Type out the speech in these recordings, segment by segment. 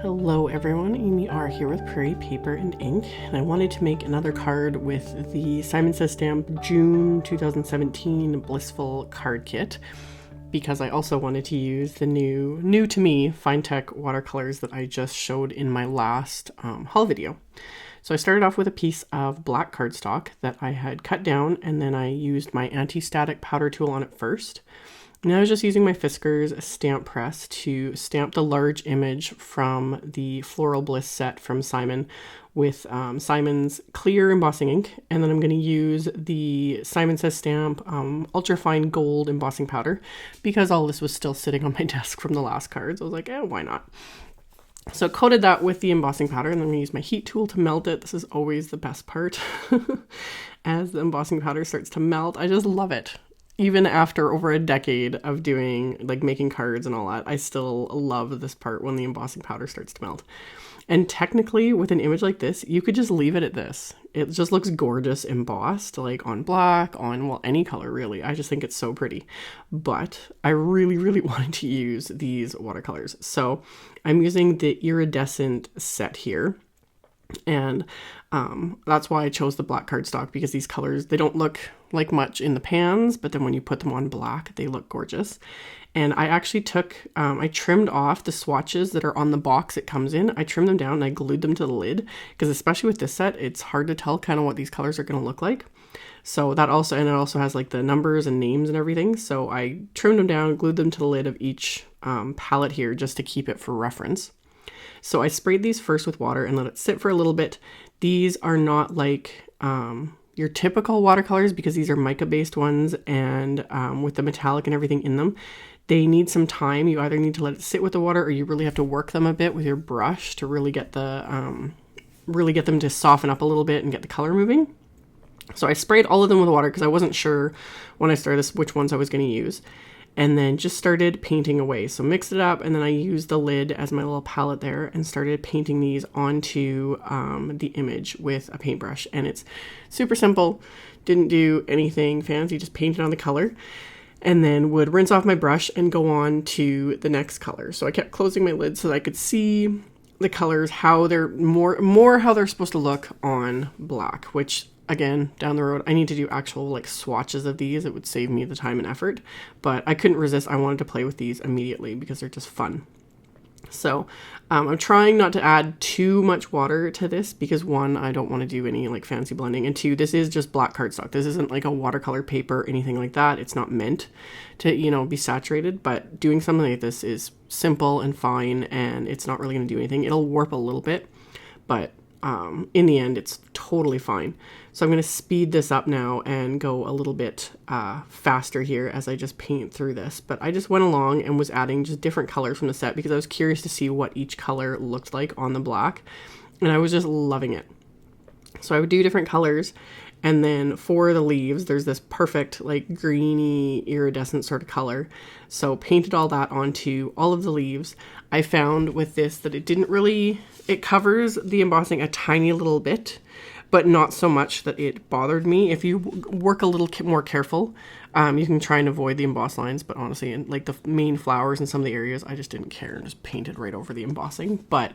Hello everyone, Amy R here with Prairie Paper and Ink, and I wanted to make another card with the Simon Says Stamp June 2017 Blissful card kit, because I also wanted to use the new to me Finetec watercolors that I just showed in my last haul video. So I started off with a piece of black cardstock that I had cut down, and then I used my anti-static powder tool on it first. Now I was just using my Fiskars stamp press to stamp the large image from the Floral Bliss set from Simon with Simon's clear embossing ink. And then I'm going to use the Simon Says Stamp ultra fine gold embossing powder because all this was still sitting on my desk from the last cards. I was like, why not? So I coated that with the embossing powder, and then I'm going to use my heat tool to melt it. This is always the best part. As the embossing powder starts to melt, I just love it. Even after over a decade of doing, making cards and all that, I still love this part when the embossing powder starts to melt. And technically, with an image like this, you could just leave it at this. It just looks gorgeous embossed, on black, on, well, any color really. I just think it's so pretty. But I really, really wanted to use these watercolors. So I'm using the Iridescent set here. And that's why I chose the black cardstock, because these colors, they don't look like much in the pans, but then when you put them on black, they look gorgeous. And I actually took, I trimmed off the swatches that are on the box it comes in. I trimmed them down and I glued them to the lid, because especially with this set, it's hard to tell kind of what these colors are going to look like. So that also, and it also has the numbers and names and everything. So I trimmed them down, glued them to the lid of each palette here just to keep it for reference. So I sprayed these first with water and let it sit for a little bit. These are not like your typical watercolors, because these are mica-based ones, and with the metallic and everything in them, they need some time. You either need to let it sit with the water, or you really have to work them a bit with your brush to really get the really get them to soften up a little bit and get the color moving. So I sprayed all of them with water because I wasn't sure when I started this which ones I was going to use. And then just started painting away. So mixed it up, and then I used the lid as my little palette there and started painting these onto the image with a paintbrush. And it's super simple, didn't do anything fancy, just painted on the color, and then would rinse off my brush and go on to the next color. So I kept closing my lid so that I could see the colors, how they're more how they're supposed to look on black, which again, down the road, I need to do actual swatches of these. It would save me the time and effort, but I couldn't resist. I wanted to play with these immediately because they're just fun. So I'm trying not to add too much water to this because, one, I don't want to do any fancy blending, and two, this is just black cardstock. This isn't like a watercolor paper or anything like that. It's not meant to, be saturated, but doing something like this is simple and fine, and it's not really going to do anything. It'll warp a little bit, but in the end, it's totally fine. So I'm going to speed this up now and go a little bit faster here as I just paint through this. But I just went along and was adding just different colors from the set because I was curious to see what each color looked like on the black. And I was just loving it. So I would do different colors. And then for the leaves, there's this perfect greeny iridescent sort of color. So painted all that onto all of the leaves. I found with this that it covers the embossing a tiny little bit, but not so much that it bothered me. If you work a little more careful, you can try and avoid the emboss lines, but honestly, in the main flowers and some of the areas, I just didn't care and just painted right over the embossing, but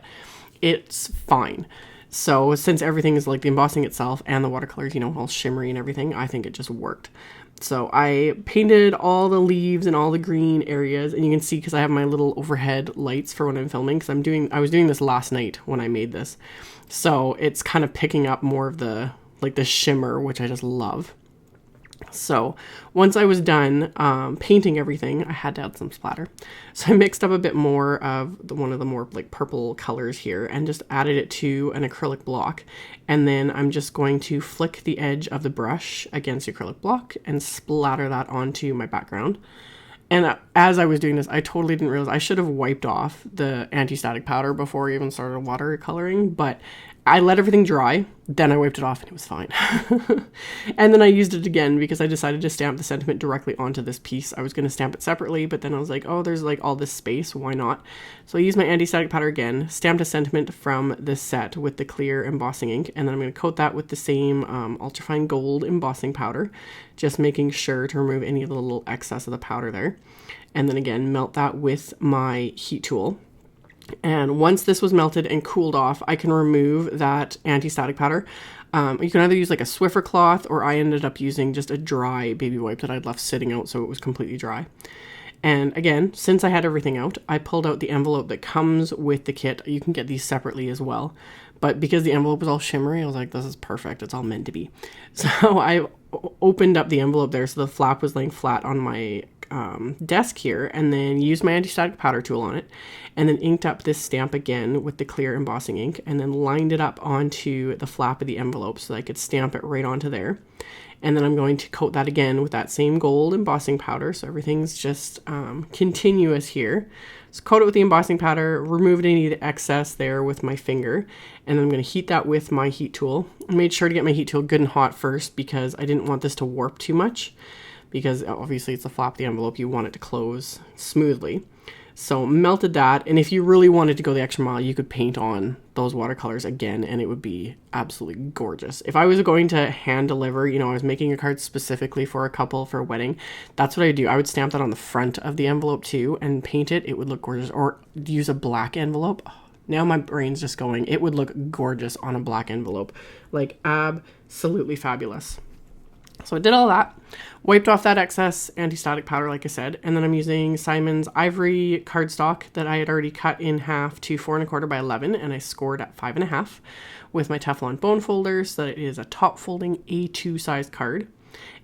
it's fine. So since everything is the embossing itself and the watercolors, all shimmery and everything, I think it just worked. So I painted all the leaves and all the green areas, and you can see because I have my little overhead lights for when I'm filming, because I was doing this last night when I made this. So it's kind of picking up more of the the shimmer, which I just love. So once I was done painting everything, I had to add some splatter. So I mixed up a bit more of one of the more purple colors here and just added it to an acrylic block. And then I'm just going to flick the edge of the brush against the acrylic block and splatter that onto my background. And as I was doing this, I totally didn't realize I should have wiped off the anti-static powder before I even started watercoloring, but I let everything dry, then I wiped it off and it was fine. And then I used it again because I decided to stamp the sentiment directly onto this piece. I was going to stamp it separately, but then I was like, oh, there's all this space, why not? So I used my anti-static powder again, stamped a sentiment from this set with the clear embossing ink, and then I'm going to coat that with the same ultrafine gold embossing powder, just making sure to remove any of the little excess of the powder there. And then again, melt that with my heat tool. And once this was melted and cooled off, I can remove that anti-static powder. You can either use like a Swiffer cloth, or I ended up using just a dry baby wipe that I'd left sitting out so it was completely dry. And again, since I had everything out, I pulled out the envelope that comes with the kit. You can get these separately as well. But because the envelope was all shimmery, I was like, this is perfect. It's all meant to be. So I opened up the envelope there so the flap was laying flat on my desk here, and then used my anti-static powder tool on it, and then inked up this stamp again with the clear embossing ink, and then lined it up onto the flap of the envelope so that I could stamp it right onto there. And then I'm going to coat that again with that same gold embossing powder, so everything's just continuous here. So coat it with the embossing powder, remove any excess there with my finger, and then I'm going to heat that with my heat tool. I made sure to get my heat tool good and hot first because I didn't want this to warp too much, because obviously it's the flap of the envelope, you want it to close smoothly. So melted that, and if you really wanted to go the extra mile, you could paint on those watercolors again, and it would be absolutely gorgeous. If I was going to hand deliver, you know, I was making a card specifically for a couple for a wedding, that's what I do. I would stamp that on the front of the envelope too and paint it. It would look gorgeous. Or use a black envelope. Now my brain's just going. It would look gorgeous on a black envelope. Like absolutely fabulous. So I did all that, wiped off that excess anti-static powder, like I said, and then I'm using Simon's Ivory cardstock that I had already cut in half to 4 1/4 by 11, and I scored at 5 1/2 with my Teflon bone folder so that it is a top folding A2 size card.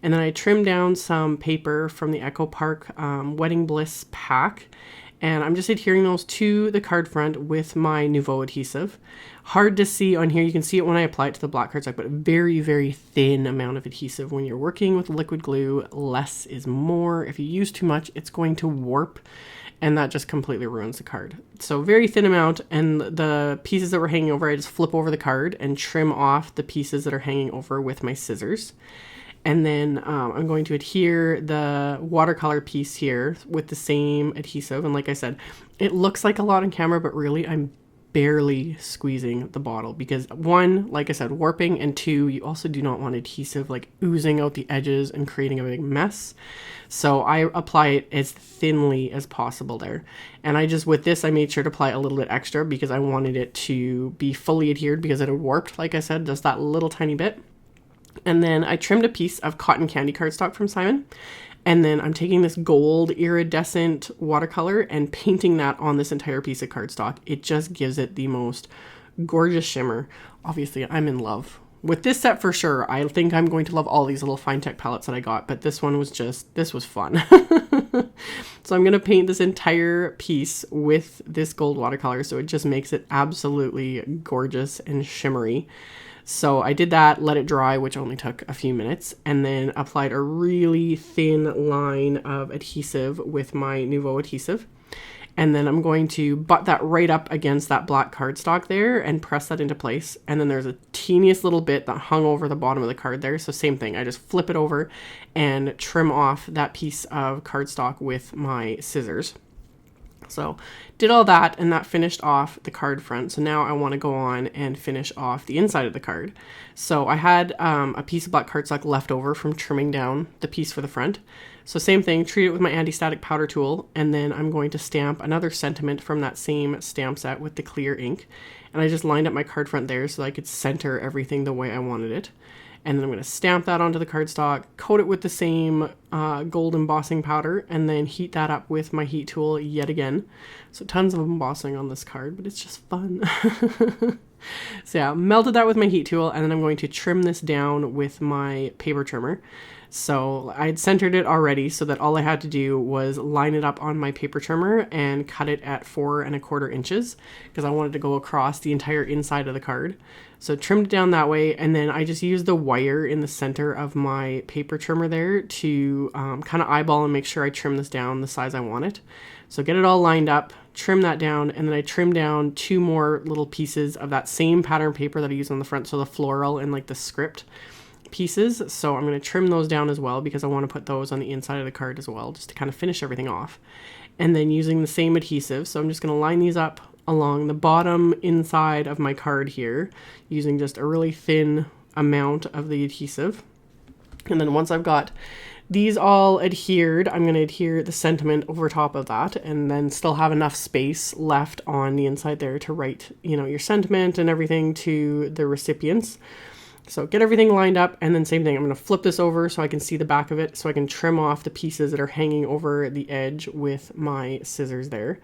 And then I trimmed down some paper from the Echo Park Wedding Bliss pack, and I'm just adhering those to the card front with my Nouveau adhesive. Hard to see on here, you can see it when I apply it to the black cardstock, but a very, very thin amount of adhesive. When you're working with liquid glue, less is more. If you use too much, it's going to warp, and that just completely ruins the card. So very thin amount, and the pieces that were hanging over, I just flip over the card and trim off the pieces that are hanging over with my scissors. And then I'm going to adhere the watercolor piece here with the same adhesive. And like I said, it looks like a lot on camera, but really I'm barely squeezing the bottle because 1, like I said, warping, and 2, you also do not want adhesive like oozing out the edges and creating a big mess. So I apply it as thinly as possible there. And with this, I made sure to apply a little bit extra because I wanted it to be fully adhered because it had warped, like I said, just that little tiny bit. And then I trimmed a piece of cotton candy cardstock from Simon. And then I'm taking this gold iridescent watercolor and painting that on this entire piece of cardstock. It just gives it the most gorgeous shimmer. Obviously, I'm in love with this set for sure. I think I'm going to love all these little Finetec palettes that I got, but this one was this was fun. So I'm going to paint this entire piece with this gold watercolor, so it just makes it absolutely gorgeous and shimmery. So I did that, let it dry, which only took a few minutes, and then applied a really thin line of adhesive with my Nouveau adhesive. And then I'm going to butt that right up against that black cardstock there and press that into place. And then there's a teeniest little bit that hung over the bottom of the card there. So same thing, I just flip it over and trim off that piece of cardstock with my scissors. So did all that, and that finished off the card front. So now I want to go on and finish off the inside of the card. So I had a piece of black cardstock left over from trimming down the piece for the front. So same thing, treat it with my anti-static powder tool, and then I'm going to stamp another sentiment from that same stamp set with the clear ink. And I just lined up my card front there so I could center everything the way I wanted it. And then I'm going to stamp that onto the cardstock, coat it with the same gold embossing powder, and then heat that up with my heat tool yet again. So tons of embossing on this card, but it's just fun. So yeah, melted that with my heat tool, and then I'm going to trim this down with my paper trimmer. So I'd centered it already so that all I had to do was line it up on my paper trimmer and cut it at 4 1/4 inches because I wanted to go across the entire inside of the card. So trimmed it down that way, and then I just used the wire in the center of my paper trimmer there to kind of eyeball and make sure I trim this down the size I want it. So get it all lined up, trim that down, and then I trim down 2 more little pieces of that same pattern paper that I used on the front, so the floral and like the script pieces. So I'm going to trim those down as well because I want to put those on the inside of the card as well, just to kind of finish everything off. And then using the same adhesive, so I'm just going to line these up along the bottom inside of my card here using just a really thin amount of the adhesive. And then once I've got these all adhered, I'm going to adhere the sentiment over top of that, and then still have enough space left on the inside there to write, your sentiment and everything to the recipients. So get everything lined up, and then same thing, I'm going to flip this over so I can see the back of it, so I can trim off the pieces that are hanging over the edge with my scissors there.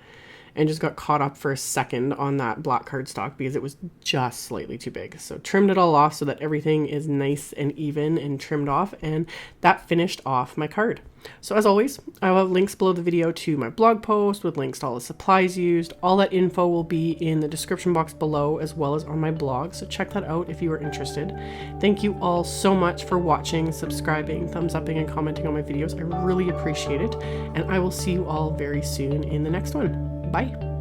And just got caught up for a second on that black cardstock because it was just slightly too big. So trimmed it all off so that everything is nice and even and trimmed off, and that finished off my card. So as always, I will have links below the video to my blog post with links to all the supplies used. All that info will be in the description box below as well as on my blog, so check that out if you are interested. Thank you all so much for watching, subscribing, thumbs upping, and commenting on my videos. I really appreciate it, and I will see you all very soon in the next one. Bye.